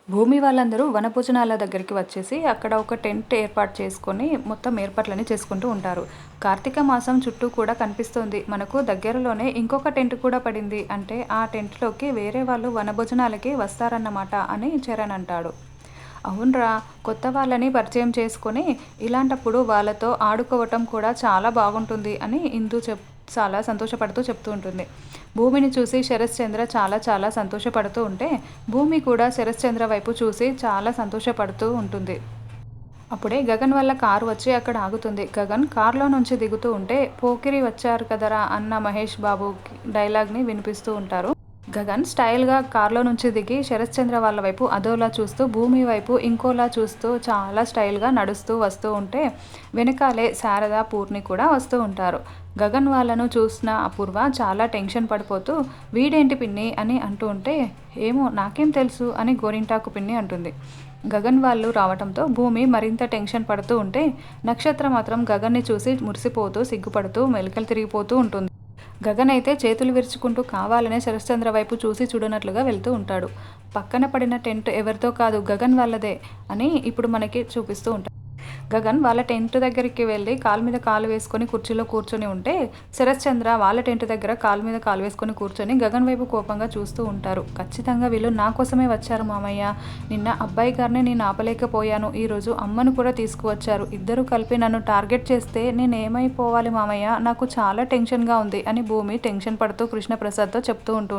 భూమి వాళ్ళందరూ వనభోజనాల దగ్గరికి వచ్చేసి అక్కడ ఒక టెంట్ ఏర్పాటు చేసుకొని మొత్తం ఏర్పాట్లని చేసుకుంటూ ఉంటారు. కార్తీక మాసం చుట్టూ కూడా కనిపిస్తోంది. మనకు దగ్గరలోనే ఇంకొక టెంట్ కూడా పడింది. అంటే ఆ టెంట్‌లోకి వేరే వాళ్ళు వనభోజనాలకి వస్తారన్నమాట అని చరణ్ అంటాడు. అవునురా! కొత్త వాళ్ళని పరిచయం చేసుకొని ఇలాంటప్పుడు వాళ్ళతో ఆడుకోవటం కూడా చాలా బాగుంటుంది అని ఇందు చాలా సంతోషపడుతూ చెప్తూ ఉంటుంది. భూమిని చూసి శరశ్చంద్ర చాలా చాలా సంతోషపడుతూ ఉంటే, భూమి కూడా శరశ్చంద్ర వైపు చూసి చాలా సంతోషపడుతూ ఉంటుంది. అప్పుడే గగన్ వాళ్ళ కారు వచ్చి అక్కడ ఆగుతుంది. గగన్ కారులో నుంచి దిగుతూ ఉంటే, పోకిరి వచ్చారు కదరా అన్న మహేష్ బాబు డైలాగ్‌ని వినిపిస్తూ ఉంటారు. గగన్ స్టైల్‌గా కారులో నుంచి దిగి శరశ్చంద్ర వాళ్ళ వైపు అదోలా చూస్తూ, భూమి వైపు ఇంకోలా చూస్తూ చాలా స్టైల్‌గా నడుస్తూ వస్తూ ఉంటే, వెనకాలే శారద, పూర్ణి కూడా వస్తూ ఉంటారు. గగన్ వాళ్ళను చూసిన అపూర్వ చాలా టెన్షన్ పడిపోతూ, వీడేంటి పిన్ని అని అంటూ ఉంటే, ఏమో నాకేం తెలుసు అని గోరింటాకు పిన్ని అంటుంది. గగన్ వాళ్ళు రావటంతో భూమి మరింత టెన్షన్ పడుతూ ఉంటే, నక్షత్ర మాత్రం గగన్‌ని చూసి మురిసిపోతూ, సిగ్గుపడుతూ మెలికలు తిరిగిపోతూ ఉంటుంది. గగన్ అయితే చేతులు విరుచుకుంటూ కావాలనే శరశ్చంద్ర వైపు చూసి చూడనట్లుగా వెళ్తూ ఉంటాడు. పక్కన పడిన టెంట్ ఎవరిదో కాదు గగన్ వాళ్ళదే అని ఇప్పుడు మనకి చూపిస్తూ ఉంటారు. గగన్ వాళ్ళ టెంట్ దగ్గరికి వెళ్ళి కాలు మీద కాలు వేసుకొని కుర్చీలో కూర్చొని ఉంటే, శరశ్చంద్ర వాళ్ళ టెంట్ దగ్గర కాలు మీద కాలు వేసుకొని కూర్చొని గగన్ వైపు కోపంగా చూస్తూ ఉంటారు. ఖచ్చితంగా వీళ్ళు నా కోసమే వచ్చారు మామయ్య. నిన్న అబ్బాయి గారిని నేను ఆపలేకపోయాను. ఈరోజు అమ్మను కూడా తీసుకువచ్చారు. ఇద్దరు కలిపి నన్ను టార్గెట్ చేస్తే నేనేమైపోవాలి మామయ్య? నాకు చాలా టెన్షన్‌గా ఉంది అని భూమి టెన్షన్ పడుతూ కృష్ణప్రసాద్‌తో చెప్తూ ఉంటుంది.